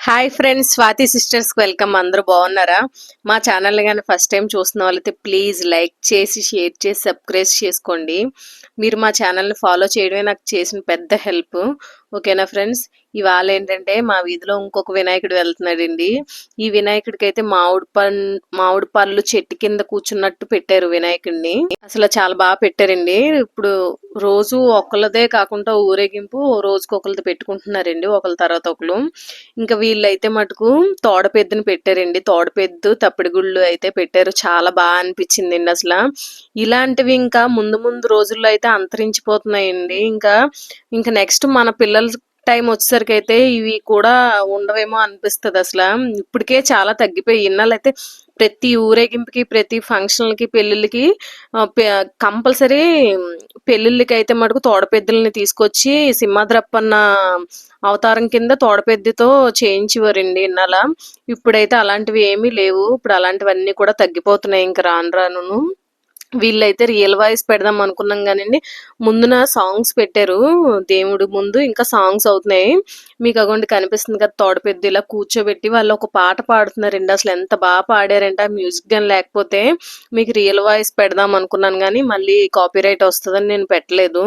Hi friends, Swathi sisters welcome. అందరూ బాగున్నారా? మా ఛానల్ని కానీ ఫస్ట్ టైం చూస్తున్న వాళ్ళైతే ప్లీజ్ లైక్ చేసి షేర్ చేసి సబ్స్క్రైబ్ చేసుకోండి. మీరు మా ఛానల్ని ఫాలో చేయడమే నాకు చేసిన పెద్ద హెల్ప్. ఓకేనా ఫ్రెండ్స్? ఇవాళ ఏంటంటే మా వీధిలో ఇంకొక వినాయకుడు వెళ్తున్నాడండి. ఈ వినాయకుడికి అయితే మామిడి పళ్ళు చెట్టు కింద కూర్చున్నట్టు పెట్టారు వినాయకుడిని. అసలు చాలా బాగా పెట్టారండి. ఇప్పుడు రోజు ఒకళ్ళదే కాకుండా ఊరేగింపు రోజుకొకరిది పెట్టుకుంటున్నారండి, ఒకళ్ళ తర్వాత ఒకరు. ఇంకా వీళ్ళైతే మటుకు తోడపెద్దుని పెట్టారండి. తోడపెద్దు తప్పిడిగుళ్ళు అయితే పెట్టారు. చాలా బాగా అనిపించిందండి అసలు. ఇలాంటివి ఇంకా ముందు ముందు రోజుల్లో అయితే అంతరించిపోతున్నాయండి. ఇంకా నెక్స్ట్ మన పిల్లల టైం వచ్చేసరికి అయితే ఇవి కూడా ఉండవేమో అనిపిస్తుంది అసలు. ఇప్పటికే చాలా తగ్గిపోయి ఇన్నాళ్ళైతే ప్రతి ఊరేగింపుకి, ప్రతి ఫంక్షన్లకి, పెళ్ళిళ్ళకి కంపల్సరీ పెళ్ళిళ్ళకి అయితే మటుకు తోడపెద్దుల్ని తీసుకొచ్చి సింహాద్రప్పన్న అవతారం కింద తోడపెద్దితో చేయించేవారండి ఇన్నాళ్ళ. ఇప్పుడైతే అలాంటివి ఏమీ లేవు. ఇప్పుడు అలాంటివన్నీ కూడా తగ్గిపోతున్నాయి ఇంకా రాను రాను. వీళ్ళైతే రియల్ వాయిస్ పెడదాం అనుకున్నాం కానండి, ముందున సాంగ్స్ పెట్టారు దేవుడు ముందు, ఇంకా సాంగ్స్ అవుతున్నాయి. మీకు అగోండి కనిపిస్తుంది కదా తోడపెద్ది, ఇలా కూర్చోబెట్టి వాళ్ళు ఒక పాట పాడుతున్నారండి. అసలు ఎంత బాగా పాడారంటే ఆ మ్యూజిక్ కానీ లేకపోతే మీకు రియల్ వాయిస్ పెడదాం అనుకున్నాను కానీ మళ్ళీ కాపీరైట్ వస్తుందని నేను పెట్టలేదు.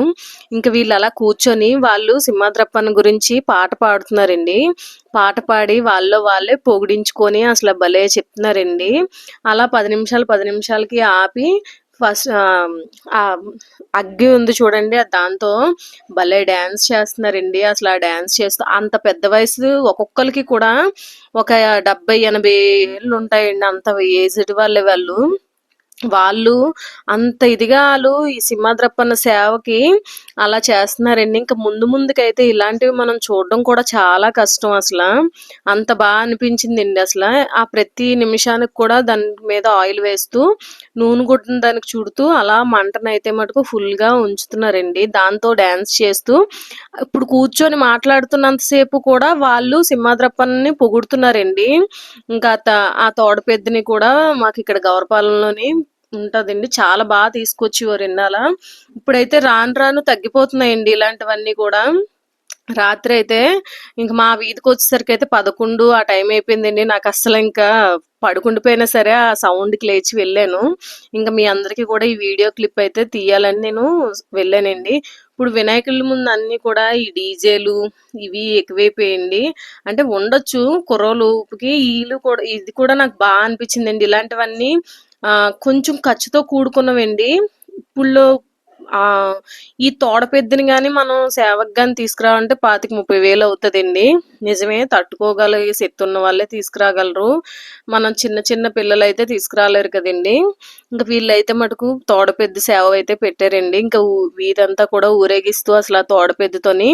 ఇంకా వీళ్ళు అలా కూర్చొని వాళ్ళు సింహాద్రప్పన్ గురించి పాట పాడుతున్నారండి. పాట పాడి వాళ్ళే పొగిడించుకొని అసలు భలే చెప్తున్నారండి. అలా 10 నిమిషాలకి ఆపి ఫస్ట్ ఆ అగ్గి ఉంది చూడండి, దాంతో భలే డ్యాన్స్ చేస్తున్నారండి. అసలు ఆ డ్యాన్స్ చేస్తూ అంత పెద్ద వయసు ఒక్కొక్కరికి కూడా ఒక 70-80 ఏళ్ళు ఉంటాయండి. అంత ఏజ్డ్ వాళ్ళు అంత ఇదిగా ఈ సింహాద్రప్పన్న సేవకి అలా చేస్తున్నారండి. ఇంకా ముందుకైతే ఇలాంటివి మనం చూడడం కూడా చాలా కష్టం అసలు. అంత బాగా అనిపించిందండి అసలు. ఆ ప్రతి నిమిషానికి కూడా దాని మీద ఆయిల్ వేస్తూ నూనె గుడ్డను దానికి చుడుతూ అలా మంటనైతే మటుకు ఫుల్గా ఉంచుతున్నారండి. దాంతో డ్యాన్స్ చేస్తూ ఇప్పుడు కూర్చొని మాట్లాడుతున్నంతసేపు కూడా వాళ్ళు సింహాద్రప్పన్ని పొగుడుతున్నారండి. ఇంకా ఆ తోడపెద్దిని కూడా మాకు ఇక్కడ గౌరపాలెంలోని ఉంటదండి. చాలా బాగా తీసుకొచ్చేవారు ఇన్నాళ్ళ. ఇప్పుడైతే రాను రాను తగ్గిపోతున్నాయండి ఇలాంటివన్నీ కూడా. రాత్రి అయితే ఇంక మా వీధికి వచ్చేసరికి అయితే 11 ఆ టైం అయిపోయిందండి. నాకు అస్సలు ఇంకా పడుకుండిపోయినా సరే ఆ సౌండ్కి లేచి వెళ్ళాను. ఇంకా మీ అందరికీ కూడా ఈ వీడియో క్లిప్ అయితే తీయాలని నేను వెళ్ళానండి. ఇప్పుడు వినాయకుల ముందు అన్ని కూడా ఈ డీజేలు ఇవి ఎక్కువైపోయింది. అంటే ఉండొచ్చు కుర్రోలుకి, ఇది కూడా నాకు బాగా అనిపించిందండి. ఇలాంటివన్నీ కొంచెం ఖర్చుతో కూడుకున్నవండి. ఇప్పుడు ఆ ఈ తోడపెద్దిని గాని మనం సేవకు గాని తీసుకురావాలంటే 25-30 వేలు అవుతుందండి. నిజమే, తట్టుకోగలిగే శక్తి ఉన్న వాళ్ళే తీసుకురాగలరు. మనం చిన్న చిన్న పిల్లలు అయితే తీసుకురాలేరు కదండి. ఇంకా వీళ్ళైతే మటుకు తోడపెద్ది సేవ అయితే పెట్టారండి. ఇంకా వీరంతా కూడా ఊరేగిస్తూ అసలు ఆ తోడపెద్దితోని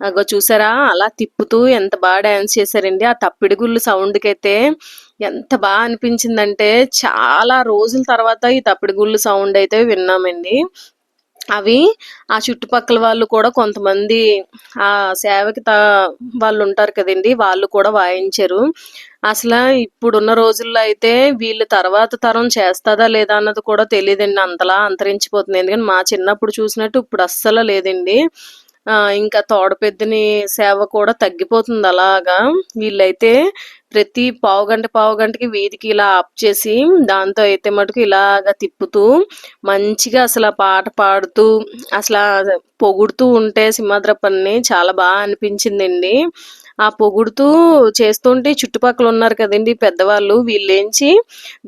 అగో చూసారా అలా తిప్పుతూ ఎంత బాగా డాన్స్ చేశారండి. ఆ తప్పిడిగుళ్ళు సౌండ్కి అయితే ఎంత బాగా అనిపించిందంటే చాలా రోజుల తర్వాత ఈ తప్పిడిగుళ్ళు సౌండ్ అయితే విన్నామండి. అవి ఆ చుట్టుపక్కల వాళ్ళు కూడా కొంతమంది ఆ సేవకి వాళ్ళు ఉంటారు కదండి, వాళ్ళు కూడా వాయించారు. అసలు ఇప్పుడున్న రోజుల్లో అయితే వీళ్ళు తర్వాత తరం చేస్తుందా లేదా అన్నది కూడా తెలియదండి. అంతలా అంతరించిపోతుంది. ఎందుకంటే మా చిన్నప్పుడు చూసినట్టు ఇప్పుడు అస్సలు లేదండి. ఇంకా తోడపెద్దిని సేవ కూడా తగ్గిపోతుంది అలాగా. వీళ్ళైతే ప్రతి పావుగంటకి వీధికి ఇలా ఆప్ చేసి దాంతో అయితే మటుకు ఇలాగ తిప్పుతూ మంచిగా అసలు పాట పాడుతూ అసలు పొగుడుతూ ఉంటే సింహాద్రప్పన్ని చాలా బాగా అనిపించిందండి. ఆ పొగుడుతూ చేస్తుంటే చుట్టుపక్కల ఉన్నారు కదండి పెద్దవాళ్ళు, వీళ్ళేంచి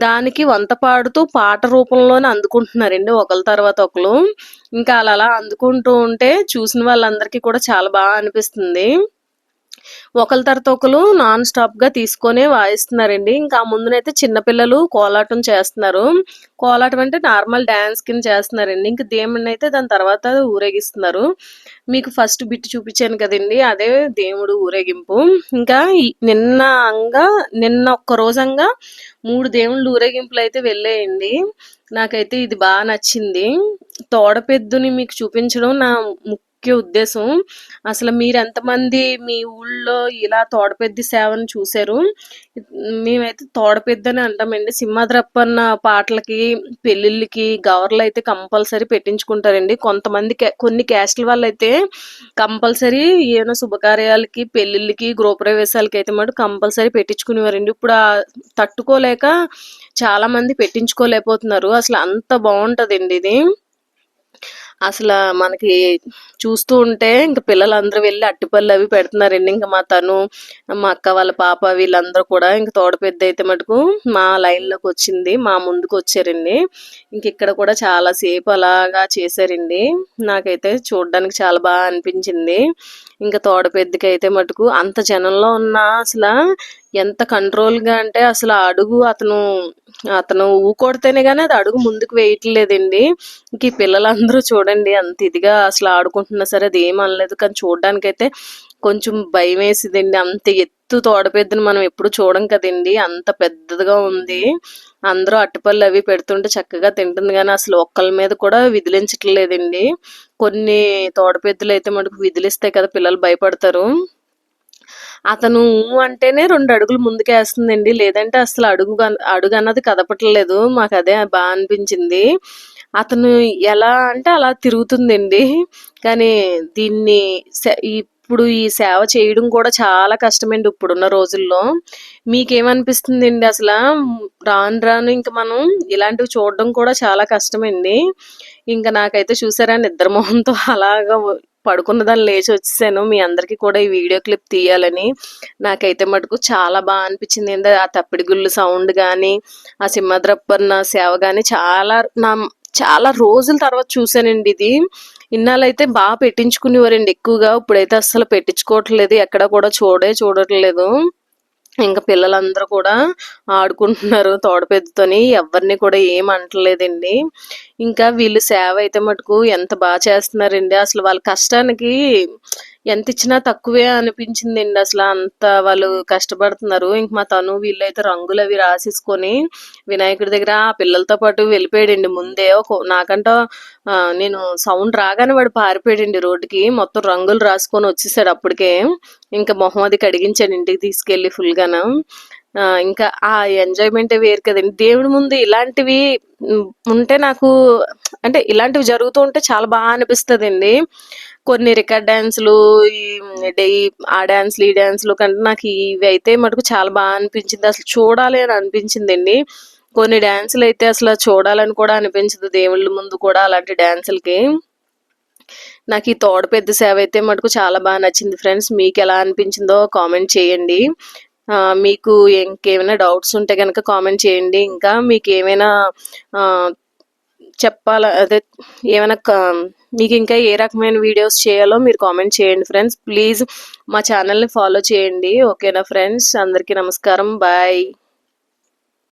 దానికి వంత పాడుతూ పాట రూపంలోనే అందుకుంటున్నారండి ఒకళ్ళ తర్వాత ఒకరు. ఇంకా అలా అందుకుంటూ ఉంటే చూసిన వాళ్ళందరికీ కూడా చాలా బాగా అనిపిస్తుంది. ఒకళ్ళ తర్వాత ఒకరు నాన్ స్టాప్ గా తీసుకొని వాయిస్తున్నారండి. ఇంకా ముందునైతే చిన్నపిల్లలు కోలాటం చేస్తున్నారు. కోలాటం అంటే నార్మల్ డాన్స్ కింద చేస్తున్నారండి. ఇంకా దేవుడిని అయితే దాని తర్వాత ఊరేగిస్తున్నారు. మీకు ఫస్ట్ బిట్ చూపించాను కదండి, అదే దేవుడు ఊరేగింపు. ఇంకా నిన్న ఒక్క రోజంగా 3 దేవుళ్ళు ఊరేగింపులు అయితే వెళ్ళేయండి. నాకైతే ఇది బాగా నచ్చింది. తోడపెద్దుని మీకు చూపించడం నా ముఖ్య ఉద్దేశం. అసలు మీరెంతమంది మీ ఊళ్ళో ఇలా తోడపెద్ది సేవను చూసారు? మేమైతే తోడపెద్దని అంటామండి. సింహాద్రప్పన్న పాటలకి, పెళ్ళిళ్ళకి గవర్లయితే కంపల్సరీ పెట్టించుకుంటారండి. కొంతమంది కొన్ని క్యాస్ట్‌ల వాళ్ళైతే కంపల్సరీ ఏమైనా శుభకార్యాలకి, పెళ్ళిళ్ళకి, గృహప్రవేశాలకైతే మటుకు కంపల్సరీ పెట్టించుకునేవారండి. ఇప్పుడు తట్టుకోలేక చాలామంది పెట్టించుకోలేకపోతున్నారు. అసలు అంత బావుంటదండి ఇది. అసల మనకి చూస్తూ ఉంటే ఇంక పిల్లలందరూ వెళ్లి అరటిపళ్ళు అవి పెడుతున్నారండి. ఇంక మా అక్క వాళ్ళ పాప వీళ్ళందరూ కూడా ఇంక తోడపెద్దయితే మటుకు మా లైన్‌లోకొచ్చింది. మా ముందుకొచ్చారండి. ఇంకిక్కడ కూడా చాలా సేపు అలాగా చేశారండి. నాకైతే చూడ్డానికి చాలా అనిపించింది. ఇంక తోడపెద్దికైతే మటుకు అంత జనంలో ఉన్నా ఎంత కంట్రోల్‌గా అంటే అసలు ఆ అడుగు అతను ఊకొడితేనే గాని అది అడుగు ముందుకు వేయట్లేదండి. ఇంక ఈ పిల్లలందరూ చూడండి అంత ఇదిగా అసలు ఆడుకుంటున్నా సరే అది ఏం అనలేదు. కానీ చూడ్డానికైతే కొంచెం భయమేసిందండి. అంత ఎత్తు తోడపెద్దని మనం ఎప్పుడు చూడం కదండీ! అంత పెద్దదిగా ఉంది. అందరూ అరటిపళ్ళు అవి పెడుతుంటే చక్కగా తింటుంది గానీ అసలు ఒక్కళ్ళ మీద కూడా విదిలించట్లేదండి. కొన్ని తోడపెద్దులైతే మటుకు విదిలిస్తాయి కదా! పిల్లలు భయపడతారు. అతను అంటేనే 2 అడుగులు ముందుకేస్తుందండి. లేదంటే అసలు అడుగన్నది కదపట్లేదు. మాకదే అనిపించింది. అతను ఎలా అంటే అలా తిరుగుతుందండి. కానీ దీన్ని ఇప్పుడు ఈ సేవ చేయడం కూడా చాలా కష్టమండి ఇప్పుడున్న రోజుల్లో. మీకేమనిపిస్తుందండి అసలా? రాను రాను ఇంక మనం ఇలాంటివి చూడడం కూడా చాలా కష్టమండి. ఇంక నాకైతే చూసారా నిద్ర మొహంతో అలాగా పడుకున్నదాన్ని లేచొచ్చేసాను. మీ అందరికీ కూడా ఈ వీడియో క్లిప్ తీయాలని. నాకైతే మటుకు చాలా అనిపించింది. ఆ తప్పిడి గుళ్ళు సౌండ్ గానీ, ఆ సింహద్రప్పన్న సేవ గానీ చాలా రోజుల తర్వాత చూసానండి ఇది. ఇన్నాళ్ళైతే పెట్టించుకునేవారండి ఎక్కువగా. ఇప్పుడైతే అస్సలు పెట్టించుకోవట్లేదు. ఎక్కడ కూడా చూడట్లేదు. ఇంక పిల్లలందరూ కూడా ఆడుకుంటున్నారు తోడపెద్దుతోని. ఎవ్వరిని కూడా ఏం అంటలేదండి. ఇంకా వీళ్ళు సేవ అయితే మటుకు ఎంత చేస్తున్నారండి. అసలు వాళ్ళ కష్టానికి ఎంతిచ్చినా తక్కువే అనిపించిందండి. అంత వాళ్ళు కష్టపడుతున్నారు. ఇంక మా వీళ్ళైతే రంగులవి రాసేసుకొని వినాయకుడి దగ్గర ఆ పిల్లలతో పాటు వెళ్ళిపోయాడండి ముందే. నాకంట నేను సౌండ్ రాగానే వాడు పారిపోయాడండి రోడ్డుకి. మొత్తం రంగులు రాసుకొని వచ్చేసాడు అప్పటికే. ఇంకా మొహం అది కడిగించాను ఇంటికి తీసుకెళ్ళి ఫుల్‌గాను. ఇంకా ఆ ఎంజాయ్‌మెంటే వేరు కదండీ. దేవుడి ముందు ఇలాంటివి ఉంటే నాకు అంటే ఇలాంటివి జరుగుతూ ఉంటే చాలా అనిపిస్తదండి. కొన్ని రికార్డ్ డాన్సులు, ఈ ఆ డాన్సులు, ఈ డాన్సులు కంటే నాకు ఇవైతే మటుకు చాలా అనిపించింది. అసలు చూడాలి అని అనిపించిందండి. కొన్ని డాన్సులైతే అసలు చూడాలని కూడా అనిపించదు దేవుళ్ళ ముందు కూడా అలాంటి డాన్సులకి. నాకు ఈ తోడపెద్ద సేవ అయితే మటుకు చాలా నచ్చింది ఫ్రెండ్స్. మీకెలా అనిపించిందో కామెంట్ చేయండి. మీకు ఇంకేమైనా డౌట్స్ ఉంటే గనక కామెంట్ చేయండి. ఇంకా మీకేమైనా అదే ఏమైనా మీకు ఇంకా ఏ రకమైన వీడియోస్ చేయాలో మీరు కామెంట్ చేయండి ఫ్రెండ్స్. ప్లీజ్ మా ఛానల్‌ని ఫాలో చేయండి. ఓకేనా ఫ్రెండ్స్? అందరికీ నమస్కారం. బాయ్.